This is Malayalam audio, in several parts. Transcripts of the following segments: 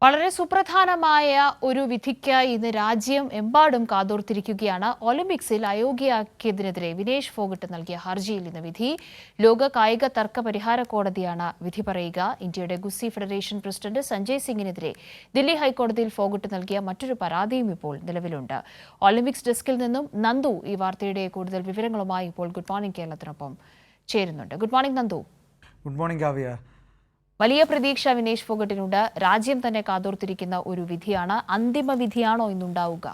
വളരെ സുപ്രധാനമായ ഒരു വിധിക്ക് ഇന്ന് രാജ്യം എമ്പാടും കാതോർത്തിരിക്കുകയാണ്. ഒളിമ്പിക്സിൽ അയോഗ്യയാക്കിയതിനെതിരെ വിനേഷ് ഫോഗട്ട് നൽകിയ ഹർജിയിൽ ഇന്ന് വിധി. ലോക കായിക തർക്ക പരിഹാര കോടതിയാണ് വിധി പറയുക. ഇന്ത്യയുടെ ഗുസ്തി ഫെഡറേഷൻ പ്രസിഡന്റ് സഞ്ജയ് സിംഗിനെതിരെ ദില്ലി ഹൈക്കോടതിയിൽ ഫോഗട്ട് നൽകിയ മറ്റൊരു പരാതിയും ഇപ്പോൾ നിലവിലുണ്ട്. ഒളിമ്പിക്സ് ഡെസ്കിൽ നിന്നും നന്ദു ഈ വാർത്തയുടെ കൂടുതൽ വിവരങ്ങളുമായി ഇപ്പോൾ ഗുഡ് മോർണിംഗ് കേരളത്തിനൊപ്പം ചേരുന്നുണ്ട്. Good morning Nandu. Good morning Kavya. വലിയ പ്രതീക്ഷ വിനേഷ് ഫോഗട്ടിനുണ്ട്. രാജ്യം തന്നെ കാതോർത്തിരിക്കുന്ന ഒരു വിധിയാണ്. അന്തിമ വിധിയാണോ ഇന്നുണ്ടാവുക?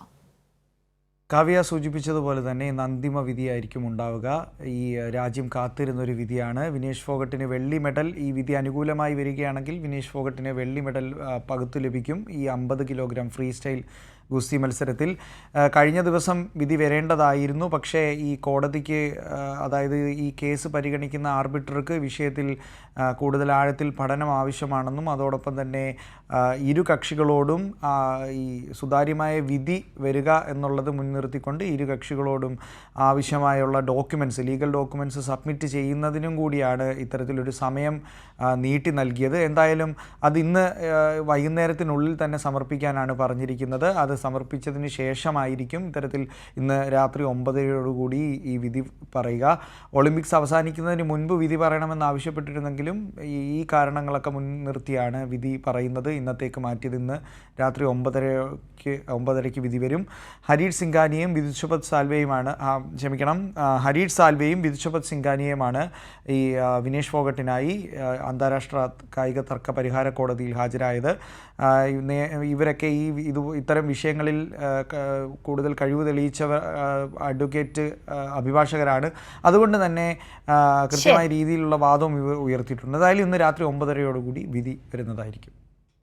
കാവ്യ സൂചിപ്പിച്ചതുപോലെ തന്നെ ഇന്ന് അന്തിമ വിധിയായിരിക്കും ഉണ്ടാവുക. ഈ രാജ്യം കാത്തിരുന്ന ഒരു വിധിയാണ്. വിനേഷ് ഫോഗട്ടിന് വെള്ളി മെഡൽ, ഈ വിധി അനുകൂലമായി വരികയാണെങ്കിൽ വിനേഷ് ഫോഗട്ടിന് വെള്ളി മെഡൽ പകുത്തു ലഭിക്കും ഈ 50 കിലോഗ്രാം ഫ്രീ സ്റ്റൈൽ ഗുസ്തി മത്സരത്തിൽ. കഴിഞ്ഞ ദിവസം വിധി വരേണ്ടതായിരുന്നു. പക്ഷേ ഈ കോടതിക്ക്, അതായത് ഈ കേസ് പരിഗണിക്കുന്ന ആർബിട്രർക്ക് വിഷയത്തിൽ കൂടുതൽ ആഴത്തിൽ പഠനം ആവശ്യമാണെന്നും അതോടൊപ്പം തന്നെ ഇരു കക്ഷികളോടും ഈ സുതാര്യമായ വിധി വരിക എന്നുള്ളത് മുൻനിർത്തിക്കൊണ്ട് ഇരു കക്ഷികളോടും ആവശ്യമായുള്ള ലീഗൽ ഡോക്യുമെൻറ്റ്സ് സബ്മിറ്റ് ചെയ്യുന്നതിനും കൂടിയാണ് ഇത്തരത്തിലൊരു സമയം നീട്ടി നൽകിയത്. എന്തായാലും അത് ഇന്ന് വൈകുന്നേരത്തിനുള്ളിൽ തന്നെ സമർപ്പിക്കാനാണ് പറഞ്ഞിരിക്കുന്നത്. അത് സമർപ്പിച്ചതിന് ശേഷമായിരിക്കും ഇത്തരത്തിൽ ഇന്ന് രാത്രി 9:00 ഈ വിധി പറയുക. ഒളിമ്പിക്സ് അവസാനിക്കുന്നതിന് മുൻപ് വിധി പറയണമെന്ന് ആവശ്യപ്പെട്ടിരുന്നെങ്കിലും ഈ കാരണങ്ങളൊക്കെ മുൻനിർത്തിയാണ് വിധി പറയുന്നത്. ഇന്നത്തേക്ക് മാറ്റിയത്. ഇന്ന് രാത്രി 9:30 വിധി വരും. ഹരീഷ് സിംഗാനിയും വിദുഷപത് സാൽവെയുമാണ് ഹരീഷ് സാൽവെയും വിദുഷപത് സിംഗാനിയുമാണ് ഈ വിനേഷ് ഫോഗട്ടിനായി അന്താരാഷ്ട്ര കായിക തർക്ക പരിഹാര കോടതിയിൽ ഹാജരായത്. ഇവരൊക്കെ ഇത്തരം വിഷയങ്ങളിൽ കൂടുതൽ കഴിവ് തെളിയിച്ചവർ, അഭിഭാഷകരാണ്. അതുകൊണ്ട് തന്നെ കൃത്യമായ രീതിയിലുള്ള വാദവും ഇവർ ഉയർത്തിയിട്ടുണ്ട്. അതായത് ഇന്ന് രാത്രി 9:30 വിധി വരുന്നതായിരിക്കും.